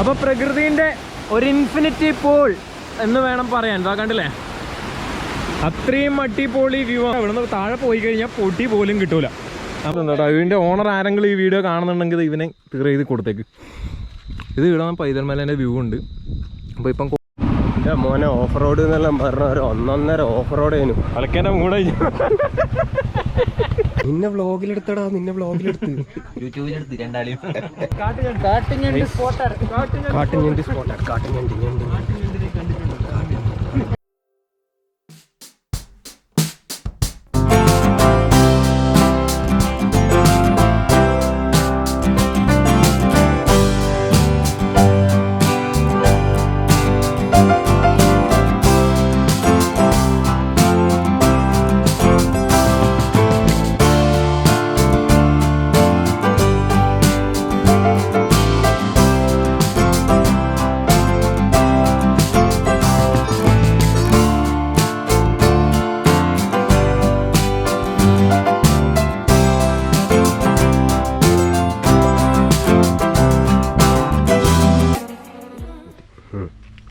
അപ്പോൾ പ്രകൃതിൻ്റെ ഒരു infinity pool എന്ന് വേണം പറയാൻ. ഇതാ കണ്ടില്ലേ, അത്രയും അടിപൊളി വ്യൂ. ഇവിടുന്ന് താഴെ പോയി കഴിഞ്ഞാൽ പൊട്ടി പോലും കിട്ടൂല. കേട്ടോ, ഇതിൻ്റെ ഓണർ ആരെങ്കിലും ഈ വീഡിയോ കാണുന്നുണ്ടെങ്കിൽ ഇവനെ തീർ ചെയ്ത് കൊടുത്തേക്ക്. ഇത് ഇവിടെ പൈതൽമലേൻ്റെ വ്യൂ ഉണ്ട്. അപ്പോൾ ഇപ്പം മോനെ ഓഫ് റോഡ് എന്നെല്ലാം പറഞ്ഞ ഒരു 1.5 ഓഫ് റോഡ് ആയിരുന്നു. അലക്കേൻ്റെ മൂടെ നിന്നെ വ്ളോഗിലെടുത്തടാ, നിന്നെ വ്ളോഗിലെടുത്ത് യൂട്യൂബിലെടുത്ത് രണ്ടാളെയും. കാട്ടുഞണ്ടി സ്പോട്ടാണ്.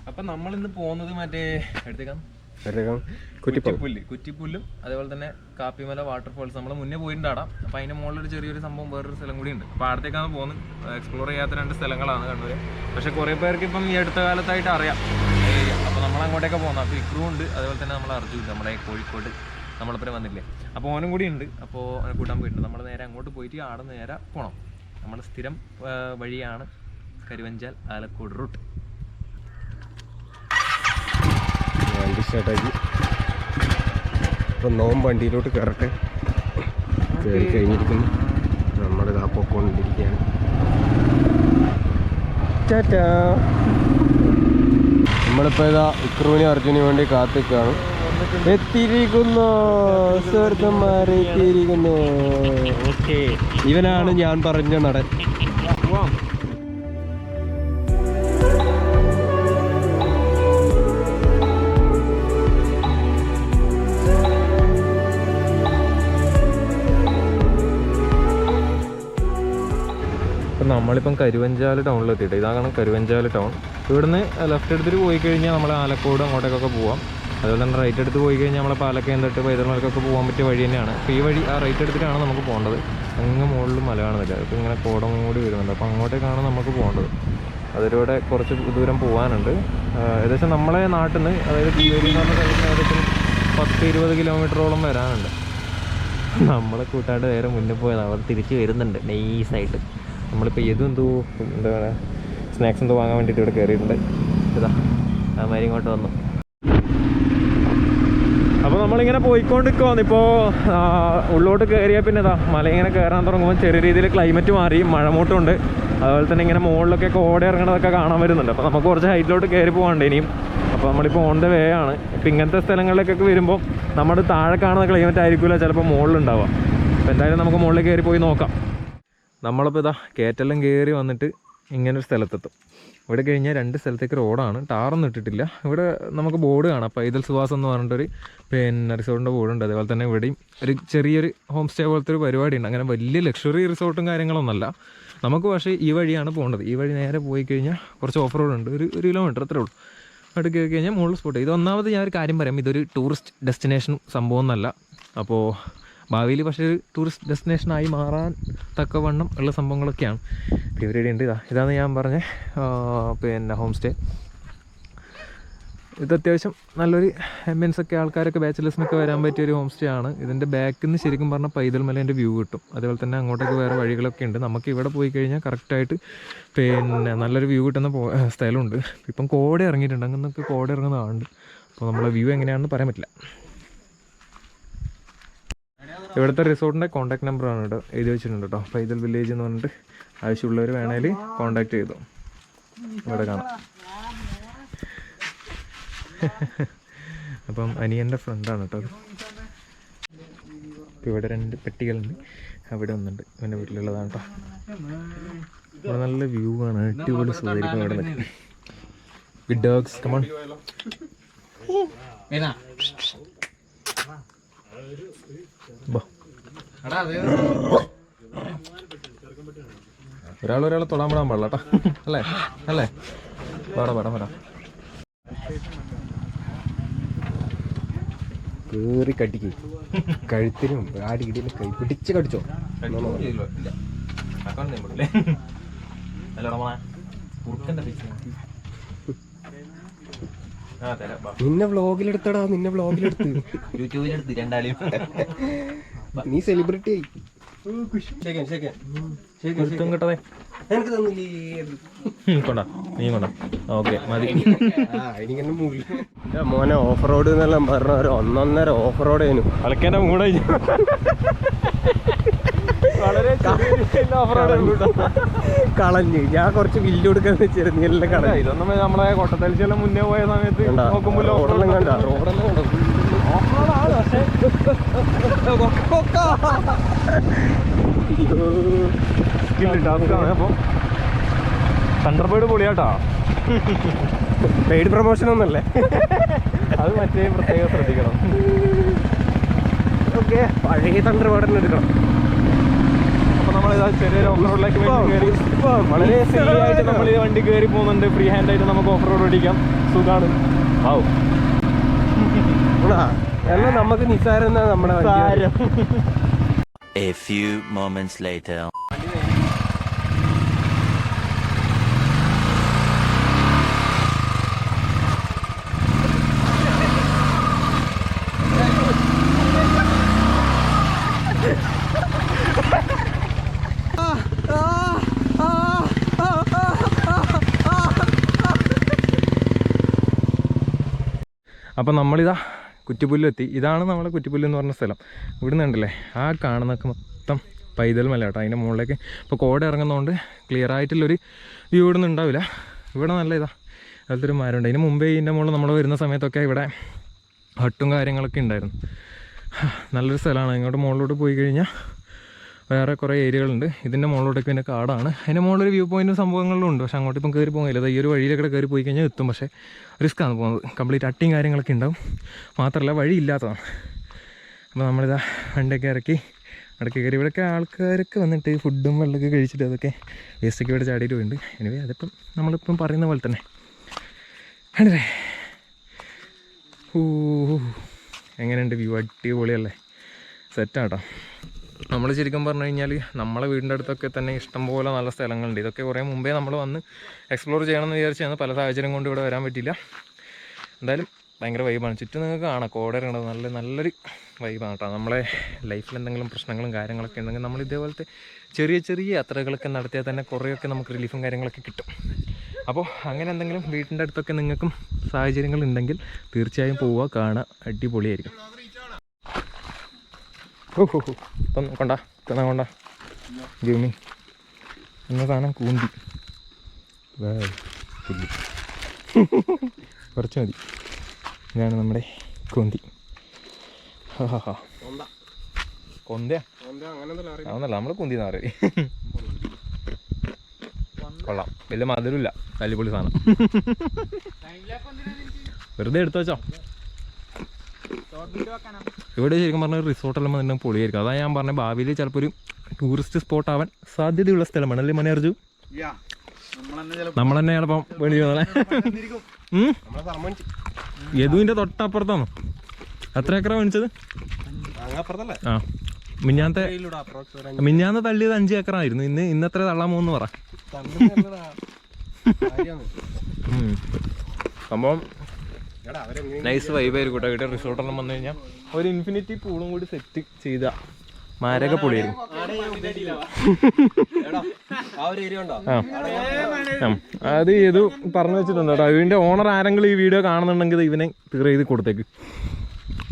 അപ്പം നമ്മളിന്ന് പോകുന്നത് മറ്റേ എടുത്തേക്കാം കുറ്റിപ്പുല്ലും അതേപോലെ തന്നെ കാപ്പിമല വാട്ടർഫോൾസ്. നമ്മൾ മുന്നേ പോയിട്ടുണ്ടാടാം. അപ്പോൾ അതിൻ്റെ മുകളിലൊരു ചെറിയൊരു സംഭവം, വേറൊരു സ്ഥലം കൂടി ഉണ്ട്. അപ്പോൾ അടുത്തേക്കാണ് പോകുന്നത്. എക്സ്പ്ലോർ ചെയ്യാത്ത 2 സ്ഥലങ്ങളാണ് കണ്ണൂർ. പക്ഷേ കുറേ പേർക്ക് ഇപ്പം ഈ അടുത്ത കാലത്തായിട്ട് അറിയാം ഏരിയ. അപ്പോൾ നമ്മൾ അങ്ങോട്ടേക്ക് പോകുന്നത്. അപ്പോൾ ഇക്രു ഉണ്ട്, അതേപോലെ തന്നെ നമ്മൾ അർജുൻ, നമ്മുടെ കോഴിക്കോട് നമ്മളിപ്പോൾ വന്നില്ലേ, അപ്പോൾ ഓനും കൂടി ഉണ്ട്. അപ്പോൾ അവനെ കൂട്ടാൻ പോയിട്ടുണ്ട്. നമ്മൾ നേരെ അങ്ങോട്ട് പോയിട്ട് അവിടെ നേരെ പോകണം. നമ്മൾ സ്ഥിരം വഴിയാണ് കരുവഞ്ചാൽ ആലക്കോട് റൂട്ട്. വണ്ടി സ്റ്റാർട്ടാക്കി. ഇപ്പം വണ്ടിയിലോട്ട് കയറട്ടെ. കയറി കഴിഞ്ഞിരിക്കുന്നു. നമ്മളിതാ പൊക്കോണ്ടിരിക്കുകയാണ്. ടാറ്റാ. നമ്മളിപ്പോൾ ഇതാ ഇക്രുവിനും അർജുനും വേണ്ടി കാത്തിക്കാണ്. എത്തിയിരിക്കുന്നു സുഹൃത്തുമാരെ, എത്തിയിരിക്കുന്നു. ഓക്കെ, ഇവനാണ് ഞാൻ പറഞ്ഞ നടൻ. നമ്മളിപ്പം കരുവഞ്ചാൽ ടൗണിലെത്തിയിട്ട്, ഇതാണ് കരുവഞ്ചാൽ ടൗൺ. ഇവിടുന്ന് ലെഫ്റ്റ് എടുത്തിട്ട് പോയി കഴിഞ്ഞാൽ നമ്മൾ ആലക്കോട് അങ്ങോട്ടേക്കൊക്കെ പോവാം. അതുപോലെ തന്നെ റൈറ്റ് എടുത്ത് പോയി കഴിഞ്ഞാൽ നമ്മൾ പാലക്കയം തൊട്ട് പൈതൽമലക്കൊക്കെ പോകാൻ പറ്റിയ വഴി തന്നെയാണ്. അപ്പോൾ ഈ വഴി ആ റൈറ്റ് എടുത്തിട്ടാണ് നമുക്ക് പോകേണ്ടത്. അങ്ങ് മുകളിൽ മല കാണുന്നില്ല, ഇപ്പോൾ ഇങ്ങനെ കോടം കൂടി വരുന്നുണ്ട്. അപ്പോൾ അങ്ങോട്ടേക്കാണ് നമുക്ക് പോകേണ്ടത്. അതിലൂടെ കുറച്ച് ദൂരം പോകാനുണ്ട്. ഏകദേശം നമ്മളെ നാട്ടിൽ നിന്ന്, അതായത് കീവേരി എന്ന് പറഞ്ഞ സ്ഥലത്ത് ഏകദേശം 10-20 കിലോമീറ്ററോളം വരാനുണ്ട്. നമ്മളെ കൂട്ടാണ്ട് നേരെ മുന്നേ പോയത്, അവർ തിരിച്ച് വരുന്നുണ്ട് നൈസായിട്ട്. നമ്മളിപ്പോൾ എന്തോ എന്താ പറയുക, സ്നാക്സ് എന്തോ വാങ്ങാൻ വേണ്ടിയിട്ട് ഇവിടെ കയറിയിട്ടുണ്ട്. ഇതാ അമാരി ഇങ്ങോട്ട് വന്നു. അപ്പോൾ നമ്മളിങ്ങനെ പോയിക്കൊണ്ടിരിക്കുവാണ്. ഇപ്പോൾ ഉള്ളോട്ട് കയറിയാൽ പിന്നെ ഇതാ മല ഇങ്ങനെ കയറാൻ തുടങ്ങുമ്പോൾ ചെറിയ രീതിയിൽ ക്ലൈമറ്റ് മാറി, മഴമൂട്ടമുണ്ട്. അതുപോലെ തന്നെ ഇങ്ങനെ മുകളിലൊക്കെ കോട ഇറങ്ങണതൊക്കെ കാണാൻ വരുന്നുണ്ട്. അപ്പോൾ നമുക്ക് കുറച്ച് ഹൈറ്റിലോട്ട് കയറി പോകാണ്ട് ഇനിയും. അപ്പോൾ നമ്മളിപ്പോൾ ഓൺ ദ വേ ആണ്. ഇപ്പം ഇങ്ങനത്തെ സ്ഥലങ്ങളിലേക്കൊക്കെ വരുമ്പോൾ നമ്മുടെ താഴെ കാണുന്ന ക്ലൈമറ്റ് ആയിരിക്കില്ല ചിലപ്പോൾ മുകളിലുണ്ടാവുക. അപ്പോൾ എന്തായാലും നമുക്ക് മുകളിൽ കയറി പോയി നോക്കാം. നമ്മളിപ്പോൾ ഇതാ കയറ്റെല്ലാം കയറി വന്നിട്ട് ഇങ്ങനൊരു സ്ഥലത്തെത്തും. ഇവിടെ കഴിഞ്ഞാൽ 2 സ്ഥലത്തേക്ക് റോഡാണ്, ടാറൊന്നും ഇട്ടിട്ടില്ല. ഇവിടെ നമുക്ക് ബോർഡ് കാണാം, പൈതൽ സുവാസ് എന്ന് പറഞ്ഞിട്ടൊരു റിസോർട്ടിൻ്റെ ബോർഡുണ്ട്. അതേപോലെ തന്നെ ഇവിടെയും ഒരു ചെറിയൊരു ഹോം സ്റ്റേ പോലത്തെ ഒരു പരിപാടിയുണ്ട്. അങ്ങനെ വലിയ ലക്ഷറി റിസോർട്ടും കാര്യങ്ങളൊന്നുമല്ല നമുക്ക്. പക്ഷേ ഈ വഴിയാണ് പോകേണ്ടത്. ഈ വഴി നേരെ പോയി കഴിഞ്ഞാൽ കുറച്ച് ഓഫ് റോഡ് ഉണ്ട്, ഒരു കിലോമീറ്റർ അത്രേ ഉള്ളൂ. അവിടെ കയറി കഴിഞ്ഞാൽ മുകളിൽ സ്പോട്ട്. ഇത് ഒന്നാമത് ഞാനൊരു കാര്യം പറയാം, ഇതൊരു ടൂറിസ്റ്റ് ഡെസ്റ്റിനേഷൻ സംഭവം എന്നല്ല. അപ്പോൾ ഭാവിയിൽ പക്ഷേ ഒരു ടൂറിസ്റ്റ് ഡെസ്റ്റിനേഷനായി മാറാൻ തക്കവണ്ണം ഉള്ള സംഭവങ്ങളൊക്കെയാണ് ഇവരുടെ ഉണ്ട്. ഇതാണ് ഞാൻ പറഞ്ഞ ഹോം സ്റ്റേ. ഇത് അത്യാവശ്യം നല്ലൊരു എംബിയൻസൊക്കെ, ആൾക്കാരൊക്കെ ബാച്ചിലേഴ്സിനൊക്കെ വരാൻ പറ്റിയൊരു ഹോം സ്റ്റേ ആണ്. ഇതിൻ്റെ ബാക്കിൽ നിന്ന് ശരിക്കും പറഞ്ഞാൽ പൈതൽമലേൻ്റെ വ്യൂ കിട്ടും. അതേപോലെ തന്നെ അങ്ങോട്ടേക്ക് വേറെ വഴികളൊക്കെ ഉണ്ട്. നമുക്ക് ഇവിടെ പോയി കഴിഞ്ഞാൽ കറക്റ്റായിട്ട് നല്ലൊരു വ്യൂ കിട്ടുന്ന സ്ഥലമുണ്ട്. ഇപ്പം കോട ഇറങ്ങിയിട്ടുണ്ട്, അങ്ങനൊക്കെ കോട ഇറങ്ങുന്നതാണ്. അപ്പോൾ നമ്മളെ വ്യൂ എങ്ങനെയാണെന്ന് പറയാൻ പറ്റില്ല. ഇവിടുത്തെ റിസോർട്ടിൻ്റെ കോൺടാക്ട് നമ്പറാണ് ഇവിടെ എഴുതി വെച്ചിട്ടുണ്ട് കേട്ടോ. പൈതൽ വില്ലേജ് എന്ന് പറഞ്ഞിട്ട് ആവശ്യമുള്ളവർ വേണേൽ കോൺടാക്ട് ചെയ്തു. ഇവിടെ കാണാം. അപ്പം അനിയൻ്റെ ഫ്രണ്ടാണ് കേട്ടോ അത്. ഇവിടെ 2 പെട്ടികളുണ്ട്, അവിടെ ഒന്നുണ്ട്, എൻ്റെ വീട്ടിലുള്ളതാണ് കേട്ടോ. ഇവിടെ നല്ല വ്യൂ ആണ്, അടിപൊളി സുഖമായിരിക്കും ഇവിടെ നിൽക്കും. Good dogs come on. ഒരാളെ തൊടാൻ വിടാൻ പാടില്ല കേട്ടോ. അല്ലേ അല്ലേ? വേടാ കേറി കടിക്ക്, കഴുത്തിനും ആടിയിടിയിലും കൈ പിടിച്ച് കടിച്ചോ. നിന്നെ വ്ളോഗിലെടുത്തടാ, നിന്നെ വ്ളോഗിലെടുത്ത് യൂട്യൂബിലെടുത്ത് രണ്ടാളിയും. നീ സെലിബ്രിറ്റി ആയി. കിട്ടതേ എനിക്ക് കൊണ്ടാ നീ കൊണ്ടാ. ഓക്കെ മതി. മോനെ ഓഫ് റോഡ് എന്നെല്ലാം പറഞ്ഞ ഒരു 1.5 ഓഫ് റോഡ് ആയിരുന്നു. കളിക്കാൻ്റെ മൂടെ വളരെ കളഞ്ഞ് ഞാൻ കുറച്ച് ബില്ല് കൊടുക്കാന്ന് വെച്ചിരുന്നു. നീ എല്ലാം കളഞ്ഞു. ഇതൊന്നും നമ്മളെ കൊട്ടത്തലിച്ചെല്ലാം മുന്നേ പോയ സമയത്ത് നോക്കുമ്പോൾ റോഡെല്ലാം കണ്ട, റോഡെല്ലാം കണ്ടോ? അപ്പോൾ തണ്ടർബേർഡ് പൊളിയാട്ടാ. പെയ്ഡ് പ്രൊമോഷൻ ഒന്നല്ലേ അത് മറ്റേ പ്രത്യേകം ശ്രദ്ധിക്കണം. ഓക്കെ, പഴയ തണ്ടർബേർഡ് എടുക്കണം. അപ്പോൾ നമ്മളിതാ ചെറിയൊരു ഓഫ് റോഡിലേക്ക് കയറി വളരെ ആയിട്ട് നമ്മൾ ഈ വണ്ടി കയറി പോകുന്നുണ്ട്. ഫ്രീ ഹാൻഡ് ആയിട്ട് നമുക്ക് ഓഫ് റോഡ് ഓടിക്കാം. സുഖമാണ്. ആവും എല്ലാം നമുക്ക് നിസ്സാരം നമ്മുടെ A few moments later. അപ്പം നമ്മളിതാ കുറ്റിപ്പുല്ലെത്തി. ഇതാണ് നമ്മളെ കുറ്റിപ്പുല്ല് എന്ന് പറഞ്ഞ സ്ഥലം. ഇവിടുന്ന് ഉണ്ടല്ലേ ആ കാണുന്നൊക്കെ മൊത്തം പൈതൽ മല കേട്ടോ. അതിൻ്റെ മുകളിലേക്ക് ഇപ്പോൾ കോട ഇറങ്ങുന്നതുകൊണ്ട് ക്ലിയർ ആയിട്ടുള്ളൊരു വ്യൂ ഇവിടെ നിന്ന് ഉണ്ടാവില്ല. ഇവിടെ നല്ല ഇതാ അതുപോലത്തെ ഒരു മരമുണ്ട്. അതിന് മുമ്പേ ഇതിൻ്റെ മുകളിൽ നമ്മൾ വരുന്ന സമയത്തൊക്കെ ഇവിടെ ഹട്ടും കാര്യങ്ങളൊക്കെ ഉണ്ടായിരുന്നു. നല്ലൊരു സ്ഥലമാണ്. ഇങ്ങോട്ട് മുകളിലോട്ട് പോയി കഴിഞ്ഞാൽ വേറെ കുറേ ഏരിയകളുണ്ട്. ഇതിൻ്റെ മുകളിലോട്ടൊക്കെ പിന്നെ കാടാണ്. അതിൻ്റെ മുകളിലൊരു വ്യൂ പോയിൻറ്റും സംഭവങ്ങളിലും ഉണ്ട്. പക്ഷേ അങ്ങോട്ട് ഇപ്പം കയറി പോകില്ല. ഈ ഒരു വഴിയിലൊക്കെ കയറി പോയി കഴിഞ്ഞാൽ എത്തും. പക്ഷേ റിസ്ക്കാണ് പോകുന്നത്. കംപ്ലീറ്റ് അട്ടിയും കാര്യങ്ങളൊക്കെ ഉണ്ടാവും. മാത്രമല്ല വഴി ഇല്ലാത്തതാണ്. അപ്പോൾ നമ്മളിതാ വണ്ടിയൊക്കെ ഇറക്കി ഇടയ്ക്ക് കയറി. ഇവിടെയൊക്കെ ആൾക്കാരൊക്കെ വന്നിട്ട് ഫുഡും വെള്ളമൊക്കെ കഴിച്ചിട്ട് അതൊക്കെ വേസ്റ്റൊക്കെ ഇവിടെ ചാടിയിട്ട് പോയിട്ടുണ്ട്. എനിവേ അതിപ്പം നമ്മളിപ്പം പറയുന്ന പോലെ തന്നെ കണ്ടില്ലേ. എങ്ങനെയുണ്ട് വ്യൂ? അടിപൊളിയല്ലേ? സെറ്റാട്ടോ. നമ്മൾ ശരിക്കും പറഞ്ഞു കഴിഞ്ഞാൽ നമ്മളെ വീടിൻ്റെ അടുത്തൊക്കെ തന്നെ ഇഷ്ടംപോലെ നല്ല സ്ഥലങ്ങളുണ്ട്. ഇതൊക്കെ കുറേ മുമ്പേ നമ്മൾ വന്ന് എക്സ്പ്ലോർ ചെയ്യണമെന്ന് വിചാരിച്ചാണ്. പല സാഹചര്യം കൊണ്ട് ഇവിടെ വരാൻ പറ്റിയില്ല. എന്തായാലും ഭയങ്കര വൈബാണ്. ചുറ്റും നിങ്ങൾക്ക് കാണാം കോട ഇറങ്ങുന്നത്. നല്ലൊരു വൈബാണ് കേട്ടോ. നമ്മളെ ലൈഫിൽ എന്തെങ്കിലും പ്രശ്നങ്ങളും കാര്യങ്ങളൊക്കെ ഉണ്ടെങ്കിൽ നമ്മൾ ഇതേപോലത്തെ ചെറിയ ചെറിയ യാത്രകളൊക്കെ നടത്തിയാൽ തന്നെ കുറേയൊക്കെ നമുക്ക് റിലീഫും കാര്യങ്ങളൊക്കെ കിട്ടും. അപ്പോൾ അങ്ങനെ എന്തെങ്കിലും വീട്ടിൻ്റെ അടുത്തൊക്കെ നിങ്ങൾക്കും സാഹചര്യങ്ങളുണ്ടെങ്കിൽ തീർച്ചയായും പോവുക, കാണുക. അടിപൊളിയായിരിക്കും. ഇപ്പം കൊണ്ട ജൂമി എന്ന സാധനം കൂന്തി കുറച്ച് മതി. ഇതാണ് നമ്മുടെ കൂന്തി. കൊന്തയാ ആന്നല്ല, നമ്മൾ കൂന്തി എന്ന് പറയും. കൊള്ളാം. വലിയ മധുരമില്ല. തല്ലിപ്പൊളി സാധനം. വെറുതെ എടുത്തു വെച്ചോ. ഇവിടെ ശരിക്കും പറഞ്ഞ റിസോർട്ടെല്ലാം തന്നെ പൊളിയായിരിക്കും. അതാണ് ഞാൻ പറഞ്ഞ ഭാവിയിൽ ചിലപ്പോൾ ഒരു ടൂറിസ്റ്റ് സ്പോട്ട് ആവാൻ സാധ്യതയുള്ള സ്ഥലമാണ് അല്ലേ മനെ അർജു? നമ്മൾ തന്നെ ചിലപ്പം വേണ്ടി യദുവിൻ്റെ തൊട്ടപ്പുറത്താണോ? എത്ര ഏക്കറാ മേടിച്ചത്? ആ മിഞ്ഞാന്ന് തള്ളിയത് 5 ഏക്കറായിരുന്നു. ഇന്നെത്ര തള്ളാൻ പോകുന്നു പറ. സംഭവം നൈസ് വൈബായിരിക്കും കേട്ടോ. ഇവിടെ റിസോർട്ടെല്ലാം വന്നു കഴിഞ്ഞാൽ ഒരു ഇൻഫിനിറ്റി പൂളും കൂടി സെറ്റ് ചെയ്ത മാരക പൊളിയായിരിക്കും. അത് ഇത് പറഞ്ഞു വെച്ചിട്ടുണ്ട് കേട്ടോ. ഇതിൻ്റെ ഓണർ ആരെങ്കിലും ഈ വീഡിയോ കാണുന്നുണ്ടെങ്കിൽ ഇവനെ ക്ലിയർ ചെയ്ത് കൊടുത്തേക്ക്.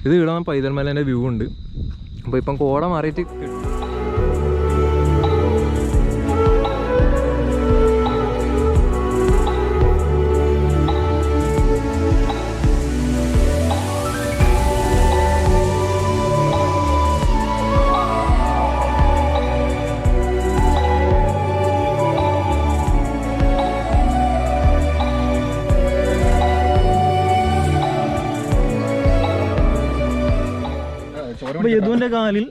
ഇത് ഇവിടെ പൈതൽ മലേൻ്റെ വ്യൂ ഉണ്ട്. അപ്പോൾ ഇപ്പം കോട മാറിയിട്ട് യദുവിന്റെ കാലിൽ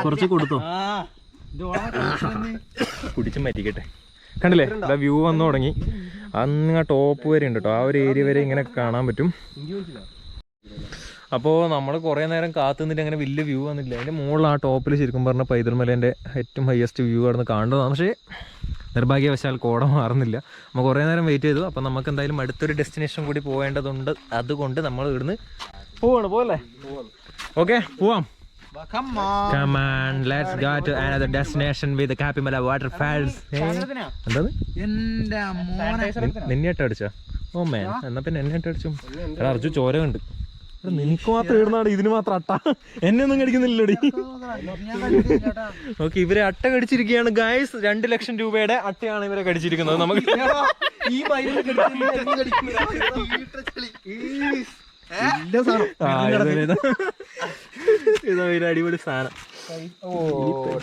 കുറച്ച് കൊടുത്തോ? കുടിച്ച് മരിക്കട്ടെ. കണ്ടില്ലേ ഇതാ വ്യൂ വന്നു തുടങ്ങി. അങ്ങ് ടോപ്പ് വരെ ഉണ്ട് കേട്ടോ, ആ ഒരു ഏരിയ വരെ ഇങ്ങനെ കാണാൻ പറ്റും. അപ്പോൾ നമ്മൾ കുറേ നേരം കാത്തു നിന്നിട്ട് അങ്ങനെ വലിയ വ്യൂ വന്നില്ല. അതിൻ്റെ മുകളിൽ ആ ടോപ്പിൽ ശരിക്കും പറഞ്ഞാൽ പൈതൽ മലേൻ്റെ ഏറ്റവും ഹയസ്റ്റ് വ്യൂ ആണെന്ന് കാണുന്നതാണ്. പക്ഷേ നിർഭാഗ്യവശാൽ കോട മാറുന്നില്ല. നമ്മൾ കുറേ നേരം വെയിറ്റ് ചെയ്തു. അപ്പോൾ നമുക്ക് എന്തായാലും അടുത്തൊരു ഡെസ്റ്റിനേഷൻ കൂടി പോകേണ്ടതുണ്ട്. അതുകൊണ്ട് നമ്മൾ ഇവിടുന്ന് പോവല്ലേ? ഓക്കെ, പോവാം. Come on, let's go to another destination with the Kapimala waterfalls. എന്താണ് നിന്നെയായിട്ട് അടിച്ചാ? ഓ മേൻ, എന്നാ പിന്നെ എന്നെയായിട്ട് അടിച്ചു. അർജു ചോര കണ്ട്. നിനക്ക് മാത്രം ഇടുന്നാണ്, ഇതിന് മാത്രം അട്ട. എന്നെ ഒന്നും കടിക്കുന്നില്ലടി. ഓക്കെ, ഇവരെ അട്ട കടിച്ചിരിക്കുകയാണ് ഗായ്സ്. 2 ലക്ഷം രൂപയുടെ അട്ടയാണ് ഇവരെ കടിച്ചിരിക്കുന്നത്. നമുക്ക് ഇതാ ഒരു അടിപൊളി സാധനം.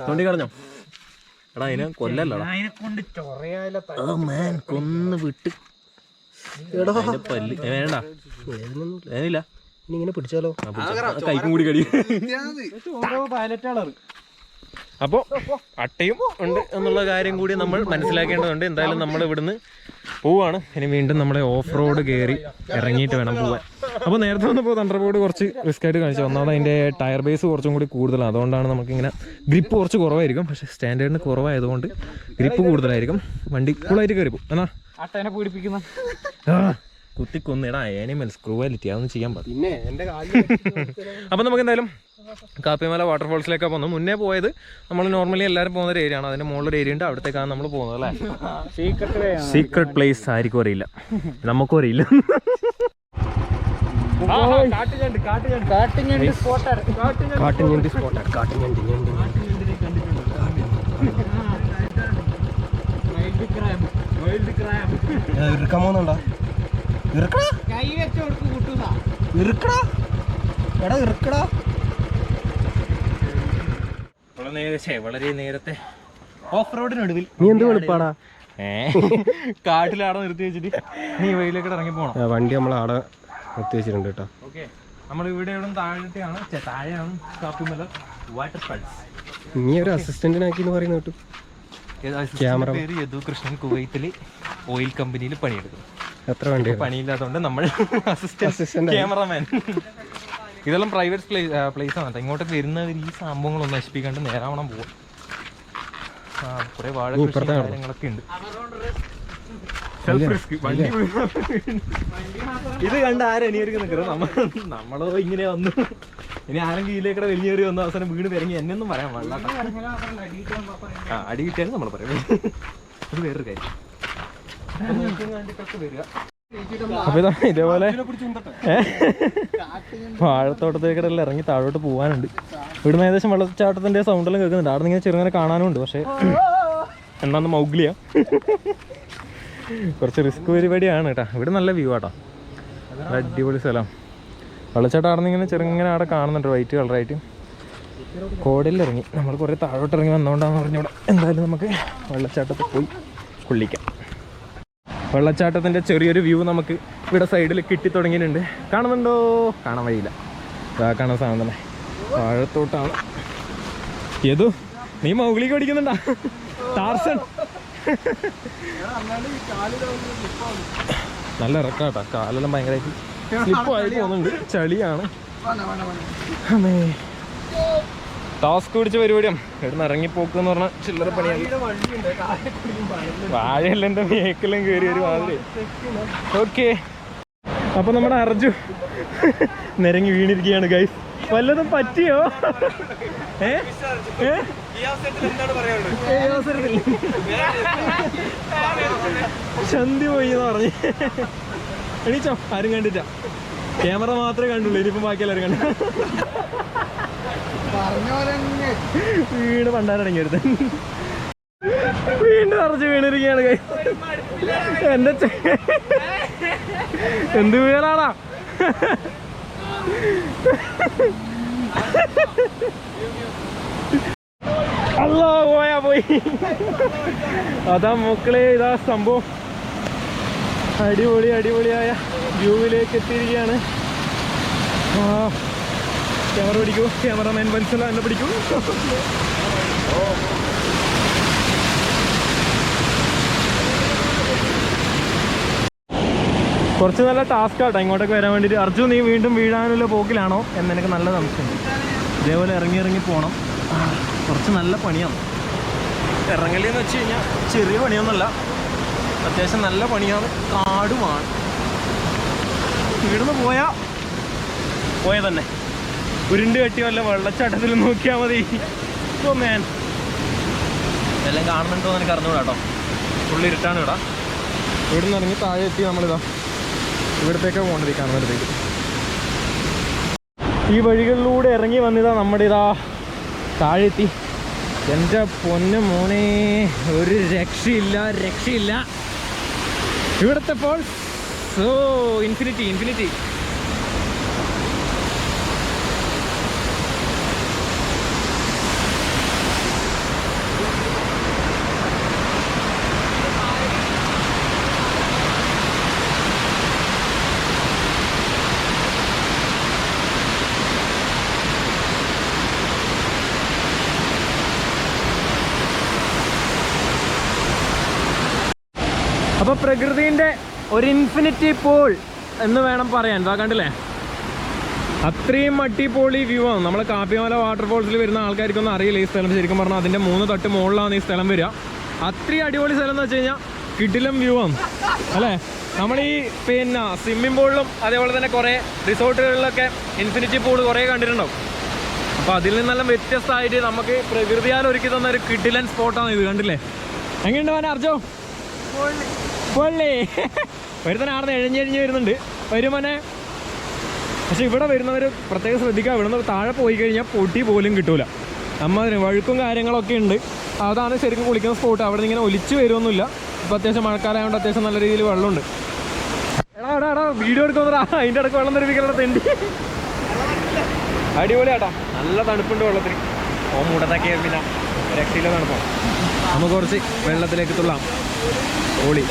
തൊണ്ടി കളഞ്ഞോ? എടാ അതിനെ കൊല്ലല്ലടാ, കൊന്ന് വിട്ട് പല്ല് വേണ്ട. വേനില്ല, ഇങ്ങനെ പിടിച്ചാലോ? കൈക്കും കൂടി കടി. അപ്പോൾ അട്ടയും ഉണ്ട് എന്നുള്ള കാര്യം കൂടി നമ്മൾ മനസ്സിലാക്കേണ്ടതുണ്ട്. എന്തായാലും നമ്മൾ ഇവിടുന്ന് പോവാണ്. ഇനി വീണ്ടും നമ്മളെ ഓഫ് റോഡ് കയറി ഇറങ്ങിയിട്ട് വേണം പോവാൻ. അപ്പോൾ നേരത്തെ വന്നപ്പോൾ തണ്ടർബോർഡ് കുറച്ച് റിസ്ക് ആയിട്ട് കാണിച്ചു. ഒന്നാമത് അതിൻ്റെ ടയർ ബേസ് കുറച്ചും കൂടി കൂടുതലാണ്. അതുകൊണ്ടാണ് നമുക്കിങ്ങനെ ഗ്രിപ്പ് കുറച്ച് കുറവായിരിക്കും. പക്ഷേ സ്റ്റാൻഡേർഡിന് കുറവായതുകൊണ്ട് ഗ്രിപ്പ് കൂടുതലായിരിക്കും. വണ്ടി കൂളായിട്ട് കയറി പോകും. എന്നാ അട്ടേനെ പീഡിപ്പിക്കുന്ന കുത്തിക്കൊന്നിടാ ആനിമൽസ് ക്രൂവാലിറ്റി, അതൊന്നും ചെയ്യാൻ പാടില്ല. പിന്നെ എൻ്റെ അപ്പം നമുക്ക് എന്തായാലും കാപ്പിമല വാട്ടർഫോൾസിലേക്കാണ് പോകുന്നത്. മുന്നേ പോയത് നമ്മൾ നോർമലി എല്ലാവരും പോകുന്ന ഒരു ഏരിയ ആണ്. അതിൻ്റെ മുകളിലൊരു ഏരിയ ഉണ്ട്, അവിടത്തേക്കാണ് നമ്മൾ പോകുന്നത് അല്ലേ. സീക്രട്ട് പ്ലേസ് ആയിരിക്കും അറിയില്ല, നമുക്കും അറിയില്ല. ഇറക്കാമോന്നുണ്ടോ? വളരെ നേരത്തെ ഓഫ് റോഡിനൊടുവിൽ നീ എന്ത് വെളുപ്പാടാ കാട്ടിലാടെ നിർത്തി വെച്ചിട്ട് നീ വഴിയിലേക്ക് ഇറങ്ങി പോകണം. വണ്ടി നമ്മൾ ആടെ നിർത്തി വെച്ചിട്ടുണ്ട് കേട്ടോ. ഓക്കെ, നമ്മൾ ഇവിടെ ഇവിടെ താഴെയാണ് കാപ്പിമല വാട്ടർഫാൾസ്. നീ ഒരു അസിസ്റ്റന്റിനാക്കി എന്ന് പറയുന്നത് കേട്ടു. ക്യാമറ പേര് യദു കൃഷ്ണൻ, കുവൈത്തില് ഓയിൽ കമ്പനിയിൽ പണിയെടുക്കും. എത്ര വണ്ടി പണിയില്ലാത്തതുകൊണ്ട് നമ്മൾ അസിസ്റ്റന്റ് ക്യാമറമാൻ. ഇതെല്ലാം പ്രൈവറ്റ് പ്ലേസ് ആണ്. ഇങ്ങോട്ടൊക്കെ വരുന്നവർ ഈ സംഭവങ്ങളൊന്നും നശിപ്പിക്കാണ്ട് നേരാവണം പോകും. കുറെ വാഴ കാര്യങ്ങളൊക്കെ ഉണ്ട്. ഇത് കണ്ട് ആരും അനിയർക്ക് നിൽക്കുന്നത് നമ്മളോ ഇങ്ങനെ വന്നു. ഇനി ആരെങ്കിലും ഇതിലേക്കൂടെ വലിയേറി വന്ന അവസാനം വീട് ഇറങ്ങി എന്നൊന്നും പറയാൻ പാടില്ല. അടി കിട്ടിയാലും നമ്മൾ പറയും. അത് വേറൊരു കാര്യം. അപ്പൊ ഇതാ ഇതേപോലെ വാഴത്തോട്ടത്തേക്കടെല്ലാം ഇറങ്ങി താഴോട്ട് പോകാനുണ്ട്. ഇവിടുന്ന് ഏകദേശം വെള്ളച്ചാട്ടത്തിന്റെ സൗണ്ടെല്ലാം കേൾക്കുന്നുണ്ട്. അവിടെ നിന്ന് ചെറുങ്ങനെ കാണാനും ഉണ്ട്. പക്ഷെ എന്നാന്ന് മൗഗ്ലിയ കുറച്ച് റിസ്ക് പരിപാടിയാണ് കേട്ടോ. ഇവിടെ നല്ല വ്യൂ ആട്ടോ, അടിപൊളി സ്ഥലം. വെള്ളച്ചാട്ടം അവിടെ നിന്ന് ഇങ്ങനെ ചെറുങ്ങനെ അവിടെ കാണുന്നുണ്ട്, വൈറ്റ് കളറായിട്ട്. കോടയിൽ ഇറങ്ങി നമ്മൾ കുറേ താഴോട്ട് ഇറങ്ങി വന്നുകൊണ്ടാന്ന് പറഞ്ഞൂടെ. എന്തായാലും നമുക്ക് വെള്ളച്ചാട്ടത്തിൽ പോയി കൊള്ളിക്കാം. വെള്ളച്ചാട്ടത്തിൻ്റെ ചെറിയൊരു വ്യൂ നമുക്ക് ഇവിടെ സൈഡിൽ കിട്ടി തുടങ്ങിയിട്ടുണ്ട്. കാണുന്നുണ്ടോ? കാണാൻ വഴിയില്ല. ഇതാ കാണാൻ സാധനം തന്നെ വാഴത്തോട്ടാണ്. ഏതു നീ മൗഗ്ലിക്ക് പഠിക്കുന്നുണ്ടാ? ടാർസൺ നല്ല ഇറക്കാട്ടാ, കാലെല്ലാം ഭയങ്കരമായിട്ട് സ്ലിപ്പായി പോകുന്നുണ്ട്. ചളിയാണ്. ടാസ്ക് പിടിച്ച പരിപാടിയാണ്. ഇവിടുന്ന് ഇറങ്ങിപ്പോക്ക് എന്ന് പറഞ്ഞാൽ ചില്ലറ പണിയാണ്. വാഴയെല്ലാം എൻ്റെ മേക്കെല്ലാം കയറി ഒരു മാതിരി. ഓക്കെ, അപ്പൊ നമ്മുടെ അർജു നിരങ്ങി വീണിരിക്കുകയാണ് ഗൈസ്. വല്ലതും പറ്റിയോ? ചന്തി പോയി എന്ന് പറഞ്ഞ് എണീച്ചോ? ആരും കണ്ടിട്ടാ, ക്യാമറ മാത്രമേ കണ്ടുള്ളൂ. ഇനിയിപ്പം ബാക്കി എല്ലാവരും കണ്ടു. വീണ് പണ്ടാരടങ്ങിയെടുത്ത് വീണ്ടും അറച്ച് വീണിരിക്കുകയാണ് കൈ. എന്റെ എന്ത് വീണാടാ? അല്ലാ പോയാ പോയി. അതാ മക്കളെ, ഇതാ സംഭവം. അടിപൊളിയായ വ്യൂവിലേക്ക് എത്തിയിരിക്കുകയാണ്. ക്യാമറ പിടിക്കൂ, ക്യാമറമാൻ മനസ്സില എന്നെ പിടിക്കൂ. കുറച്ച് നല്ല ടാസ്ക് ആട്ടോ ഇങ്ങോട്ടേക്ക് വരാൻ വേണ്ടിയിട്ട്. അർജുൻ നീ വീണ്ടും വീഴാനുള്ള പോക്കിലാണോ എന്ന് എനിക്ക് നല്ല സംശയമുണ്ട്. ഇതേപോലെ ഇറങ്ങി പോകണം. കുറച്ച് നല്ല പണിയാണ്. ഇറങ്ങലെന്ന് വെച്ച് കഴിഞ്ഞാൽ ചെറിയ പണിയൊന്നുമല്ല, അത്യാവശ്യം നല്ല പണിയാണ്. കാടുമാണ്. ഇവിടുന്ന് പോയ തന്നെ ഉരുണ്ട് കെട്ടി വല്ല വെള്ളച്ചാട്ടത്തിൽ നോക്കിയാൽ മതി. ഓ മാൻ, എല്ലാം കാണുന്നുണ്ടോ എന്ന് എനിക്ക് അറിഞ്ഞൂടാ കേട്ടോ. ഫുള്ള് ഇരുട്ടാണ് ഇവിടെ. ഇവിടുന്ന് ഇറങ്ങി താഴെ എത്തി നമ്മളിതാ ഇവിടത്തേക്കാണ് പോകേണ്ടത്, കാണുന്നിടത്തേക്ക്. ഈ വഴികളിലൂടെ ഇറങ്ങി വന്നിതാ നമ്മുടെ താഴെ എത്തി. എൻ്റെ പൊന്നു മോനെ, ഒരു രക്ഷയില്ല. ഇവിടുത്തെ ഫോൾ ഇൻഫിനിറ്റി. അപ്പോൾ പ്രകൃതിൻ്റെ ഒരു ഇൻഫിനിറ്റി പൂൾ എന്ന് വേണം പറയാൻ. ഇതാ കണ്ടില്ലേ, അത്രയും അടിപൊളി വ്യൂ ആണ്. നമ്മൾ കാപ്പിമല വാട്ടർഫോൾസിൽ വരുന്ന ആൾക്കാർക്കൊന്നും അറിയില്ല ഈ സ്ഥലം. ശരിക്കും പറഞ്ഞാൽ അതിൻ്റെ 3 തട്ട് മുകളിലാണ് ഈ സ്ഥലം വരിക. അത്രയും അടിപൊളി സ്ഥലം എന്ന് വെച്ച് കഴിഞ്ഞാൽ കിടിലം വ്യൂ ആണ് അല്ലേ. നമ്മൾ ഈ സ്വിമ്മിംഗ് പൂളിലും അതേപോലെ തന്നെ കുറേ റിസോർട്ടുകളിലൊക്കെ ഇൻഫിനിറ്റി പൂൾ കുറേ കണ്ടിട്ടുണ്ടാവും. അപ്പോൾ അതിൽ നിന്നെല്ലാം വ്യത്യസ്തമായിട്ട് നമുക്ക് പ്രകൃതിയാൽ ഒരുക്കി തന്ന ഒരു കിടിലൻ സ്പോട്ടാണ് ഇത്. കണ്ടില്ലേ, എങ്ങനെയുണ്ട് മോനെ അർജോ? പൊള്ളി. ഒരുത്തന്നെ ആർന്ന് എഴഞ്ഞെഴിഞ്ഞ് വരുന്നുണ്ട് വരുമോനെ. പക്ഷെ ഇവിടെ വരുന്നവർ പ്രത്യേകം ശ്രദ്ധിക്കുക, ഇവിടെ നിന്ന് താഴെ പോയി കഴിഞ്ഞാൽ പൊട്ടി പോലും കിട്ടൂല. നമ്മ വഴുക്കും കാര്യങ്ങളൊക്കെ ഉണ്ട്. അതാണ് ശരിക്കും കുളിക്കുന്ന സ്പോട്ട്. അവിടെ നിന്ന് ഇങ്ങനെ ഒലിച്ച് വരുമൊന്നുമില്ല. ഇപ്പോൾ അത്യാവശ്യം മഴക്കാലമായതുകൊണ്ട് അത്യാവശ്യം നല്ല രീതിയിൽ വെള്ളമുണ്ട്. എടാ വീഡിയോ എടുക്കുന്നതാ, അതിൻ്റെ ഇടയ്ക്ക് വെള്ളം തെറിപ്പിക്കാനുള്ള തെണ്ടി. അടിപൊളിയാട്ടോ, നല്ല തണുപ്പുണ്ട് വെള്ളത്തിന്. മൂടത്തൊക്കെ പിന്നെ രക്ഷയില്ല തണുപ്പാണ്. നമുക്ക് കുറച്ച് വെള്ളത്തിലേക്ക് തുള്ളാം. ഓളി